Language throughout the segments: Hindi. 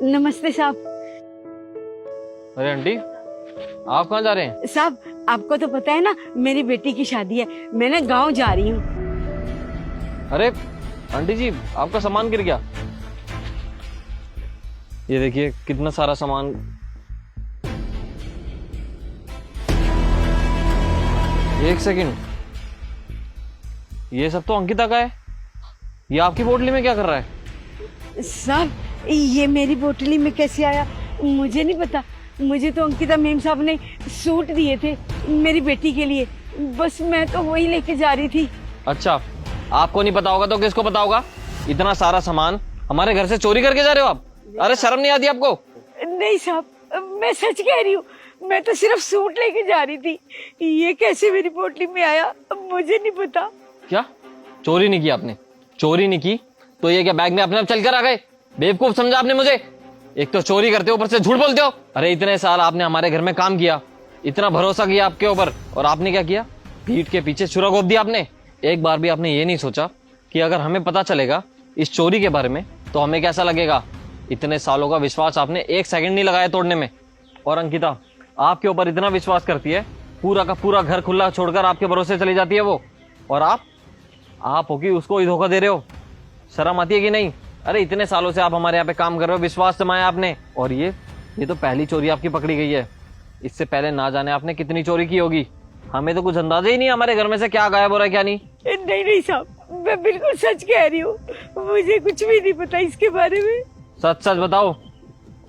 नमस्ते साहब। अरे आंटी, आप कहाँ जा रहे हैं? साहब, आपको तो पता है ना, मेरी बेटी की शादी है, मैं ना गाँव जा रही हूँ। अरे आंटी जी, आपका सामान गिर गया। ये देखिए कितना सारा सामान। एक सेकंड, ये सब तो अंकिता का है। ये आपकी पोटली में क्या कर रहा है? साहब, ये मेरी बोतली में कैसे आया मुझे नहीं पता। मुझे तो अंकिता मेम साहब ने सूट दिए थे मेरी बेटी के लिए, बस मैं तो वही लेके जा रही थी। अच्छा, आपको नहीं पता होगा तो किसको पता होगा? इतना सारा सामान हमारे घर से चोरी करके जा रहे हो आप? अरे शर्म नहीं आती आपको? नहीं साहब, मैं सच कह रही हूँ, मैं तो सिर्फ सूट लेके जा रही थी। ये कैसे मेरी पोटली में आया मुझे नहीं पता। क्या चोरी नहीं की आपने? चोरी नहीं की तो ये क्या बैग में अपने आप चल कर आ गए? बेवकूफ समझा आपने मुझे। एक तो चोरी करते हो, ऊपर से झूठ बोलते हो। अरे इतने साल आपने हमारे घर में काम किया, इतना भरोसा किया आपके ऊपर, और आपने क्या किया? पीठ के पीछे छुरा घोंप दिया आपने। एक बार भी आपने ये नहीं सोचा कि अगर हमें पता चलेगा इस चोरी के बारे में तो हमें कैसा लगेगा? इतने सालों का विश्वास आपने एक सेकंड नहीं लगाया तोड़ने में। और अंकिता आपके ऊपर इतना विश्वास करती है, पूरा का पूरा घर खुला छोड़कर आपके भरोसे चली जाती है वो, और आप हो कि उसको ही धोखा दे रहे हो। शर्म आती है कि नहीं? अरे इतने सालों से आप हमारे यहाँ पे काम कर रहे हो, विश्वास जमाया आपने, और ये तो पहली चोरी आपकी पकड़ी गई है। इससे पहले ना जाने आपने कितनी चोरी की होगी। हमें तो कुछ अंदाजा ही नहीं हमारे घर में से क्या गायब हो रहा है क्या नहीं। नहीं साहब, मैं बिल्कुल सच कह रही हूँ, मुझे कुछ भी नहीं पता इसके बारे में। सच सच बताओ,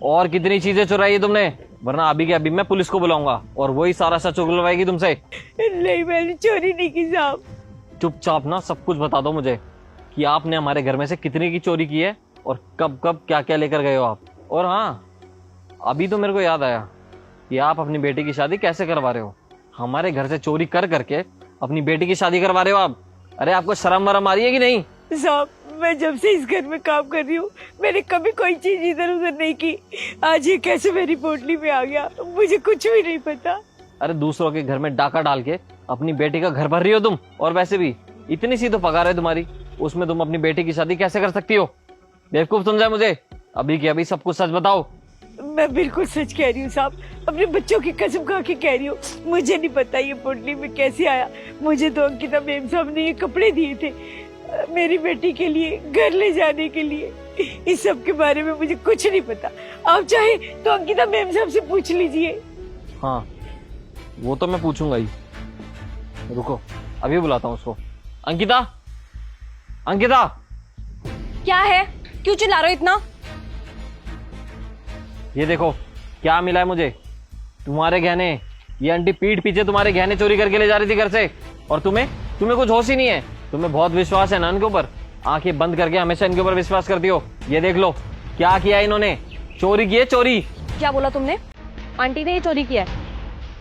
और कितनी चीजें चुराई है तुमने? वरना अभी के अभी मैं पुलिस को बुलाऊंगा और वही सारा सच उगलवाएगी तुमसे। नहीं, मैंने चोरी नहीं की साहब। चुपचाप ना सब कुछ बता दो मुझे कि आपने हमारे घर में से कितने की चोरी की है और कब कब क्या क्या लेकर गए हो आप। और हाँ, अभी तो मेरे को याद आया कि आप अपनी बेटी की शादी कैसे करवा रहे हो। हमारे घर से चोरी कर करके अपनी बेटी की शादी करवा रहे हो आप। अरे आपको शर्म वरम आ रही है कि नहीं? साहब, मैं जब से इस घर में काम कर रही हूँ, मैंने कभी कोई चीज इधर उधर नहीं की। आज ये कैसे मेरी पोटली में आ गया मुझे कुछ भी नहीं पता। अरे दूसरों के घर में डाका डाल के अपनी बेटी का घर भर रही हो तुम। और वैसे भी इतनी सी तो पगार है तुम्हारी, उसमें तुम अपनी बेटी की शादी कैसे कर सकती हो? बेवकूफ समझा मुझे? अभी के अभी सब कुछ सच बताओ। मैं बिल्कुल सच कह रही हूँ साहब, अपने बच्चों की कसम खा के कह रही हूँ, मुझे नहीं पता ये पोटली में कैसे आया। मुझे तो अंकिता मेम साहब ने ये कपड़े दिए थे मेरी बेटी के लिए, घर ले जाने के लिए। इस सब के बारे में मुझे कुछ नहीं पता। आप चाहे तो अंकिता मेम साहब से पूछ लीजिए। हाँ, वो तो मैं पूछूंगा ही। रुको, अभी बुलाता हूँ उसको। अंकिता, अंकिता! क्या है? क्यों चिल्ला रहे हो इतना? ये देखो क्या मिला है मुझे। तुम्हारे गहने। ये आंटी पीठ पीछे तुम्हारे गहने चोरी करके ले जा रही थी घर से, और तुम्हें कुछ होश ही नहीं है। तुम्हें बहुत विश्वास है ना इनके ऊपर, आंखें बंद करके हमेशा इनके ऊपर विश्वास करती हो। ये देख लो क्या किया इन्होंने, चोरी की है चोरी। क्या बोला तुमने? आंटी ने ये चोरी किया है?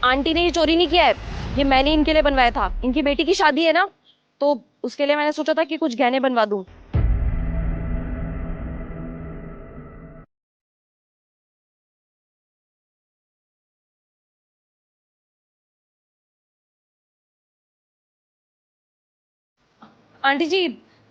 आंटी ने ये चोरी नहीं किया है, ये मैंने इनके लिए बनवाया था। इनकी बेटी की शादी है ना, तो उसके लिए मैंने सोचा था कि कुछ गहने बनवा दूं। आंटी जी,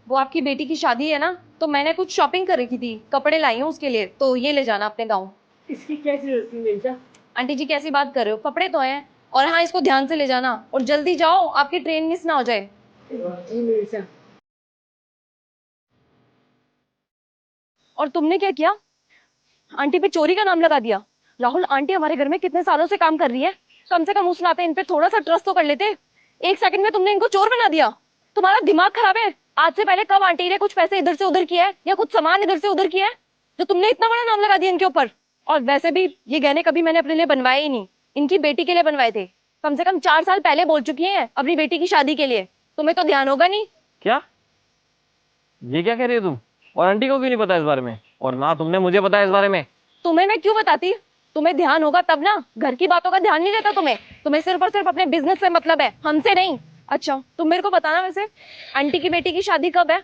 वो आपकी बेटी की शादी है ना, तो मैंने कुछ शॉपिंग कर रखी थी, कपड़े लाई हूँ उसके लिए, तो ये ले जाना अपने गाँव। इसकी क्या जरूरत है बेटा? आंटी जी कैसी बात कर रहे हो, कपड़े तो हैं। और हाँ, इसको ध्यान से ले जाना और जल्दी जाओ, आपकी ट्रेन मिस ना हो जाए। जी बेटा। और तुमने क्या किया? आंटी पे चोरी का नाम लगा दिया। राहुल, आंटी हमारे घर में कितने सालों से काम कर रही है, कम से कम उस नाते इन पे थोड़ा सा ट्रस्ट तो कर लेते। एक सेकंड में तुमने इनको चोर बना दिया। तुम्हारा दिमाग खराब है। आज से पहले कब आंटी ने कुछ पैसे इधर से उधर किया है या कुछ सामान इधर से उधर किया है जो तुमने इतना बड़ा नाम लगा दिया इनके ऊपर? और वैसे भी ये गहने कभी मैंने अपने लिए बनवाए ही नहीं, इनकी बेटी के लिए बनवाए थे। कम से कम 4 साल पहले बोल चुकी है अपनी बेटी की शादी के लिए। तुम्हें तो ध्यान होगा नहीं। क्या ये क्या कह रही हो तुम? और आंटी को क्यों नहीं पता इस बारे में? और ना तुमने मुझे बताया इस बारे में। तुम्हें मैं क्यों बताती? तुम्हें ध्यान होगा तब ना। घर की बातों का ध्यान नहीं रहता तुम्हें सिर्फ और सिर्फ अपने बिजनेस से मतलब है, हमसे नहीं। अच्छा, तुम मेरे को बताना, वैसे आंटी की बेटी की शादी कब है?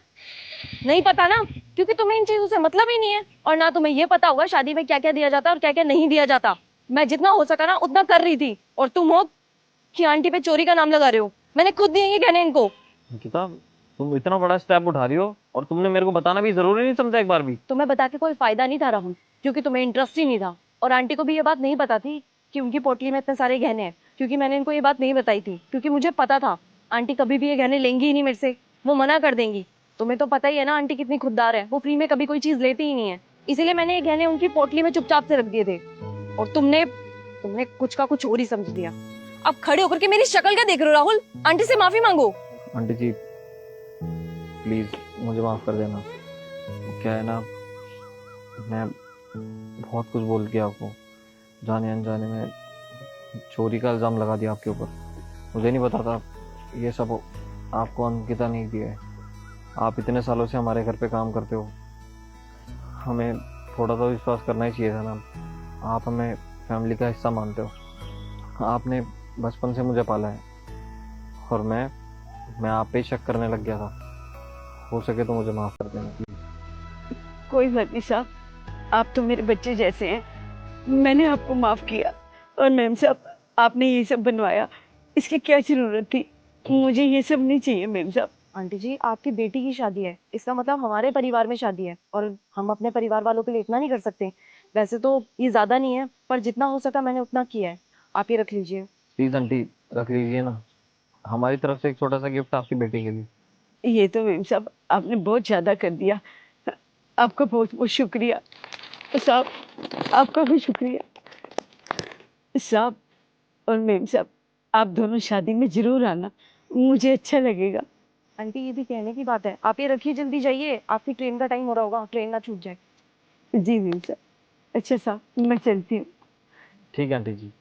नहीं पता ना, क्योंकि तुम्हें इन चीजों से मतलब ही नहीं है। और ना तुम्हें ये पता होगा शादी में क्या क्या दिया जाता है और क्या क्या नहीं दिया जाता। मैं जितना हो सका ना उतना कर रही थी, और तुम हो कि आंटी पे चोरी का नाम लगा रहे हो। मैंने खुद दिए ये गहने इनको। अंकिता, तुम इतना बड़ा स्टेप उठा रही हो और तुमने मेरे को बताना भी जरूरी नहीं समझा एक बार भी? तुम्हें बता के कोई फायदा नहीं था राहुल। क्योंकि तुम्हें इंटरेस्ट ही नहीं था। और आंटी को भी ये बात नहीं पता थी कि उनकी पोटली में इतने सारे गहने हैं, क्योंकि मैंने इनको ये बात नहीं बताई थी, क्योंकि मुझे पता था आंटी कभी भी ये गहने लेंगी ही नहीं मेरे से, वो मना कर देंगी। तुम्हें तो पता ही है ना आंटी कितनी खुददार है, वो फ्री में कभी कोई चीज लेती ही नहीं है। इसीलिए मैंने ये गहने उनकी पोटली में चुपचाप से रख दिए थे। और तुमने तुमने कुछ का कुछ और ही समझ लिया। अब खड़े होकर के मेरी शक्ल क्या देख रहे हो राहुल? आंटी से माफी मांगो। आंटी जी प्लीज मुझे माफ कर देना। क्या है ना, मैं बहुत कुछ बोल के आपको जाने अनजाने में चोरी का इल्जाम लगा दिया आपके ऊपर। मुझे नहीं पता था ये सब आपको अंकिता नहीं दिया है। आप इतने सालों से हमारे घर पे काम करते हो, हमें थोड़ा सा विश्वास करना ही चाहिए था ना। आप हमें फैमिली का हिस्सा मानते हो, आपने बचपन से मुझे पाला है और मैं आप पे शक करने लग गया था। हो सके तो मुझे माफ कर देना प्लीज। कोई बात नहीं साहब, आप तो मेरे बच्चे जैसे हैं, मैंने आपको माफ किया। और मैम साहब, आपने ये सब बनवाया, इसकी क्या जरूरत थी? मुझे ये सब नहीं चाहिए मैम साहब। आंटी जी, आपकी बेटी की शादी है, इसका मतलब हमारे परिवार में शादी है, और हम अपने परिवार वालों के लिए इतना नहीं कर सकते? वैसे तो ये ज्यादा नहीं है, पर जितना हो सका मैंने उतना किया है। आप ये रख लीजिए। प्लीज आंटी रख लीजिए ना, हमारी तरफ से एक छोटा सा गिफ्ट आपकी बेटी के लिए। ये तो मैम साहब आपने बहुत ज्यादा कर दिया, आपका बहुत बहुत शुक्रिया साहब, आपका भी शुक्रिया साहब। और मैम साहब, आप दोनों शादी में जरूर आना, मुझे अच्छा लगेगा। आंटी ये भी कहने की बात है, आप ये रखिए, जल्दी जाइए, आपकी ट्रेन का टाइम हो रहा होगा, ट्रेन ना छूट जाए। जी मैम साहब। अच्छा साहब, मैं चलती हूँ। ठीक है आंटी जी।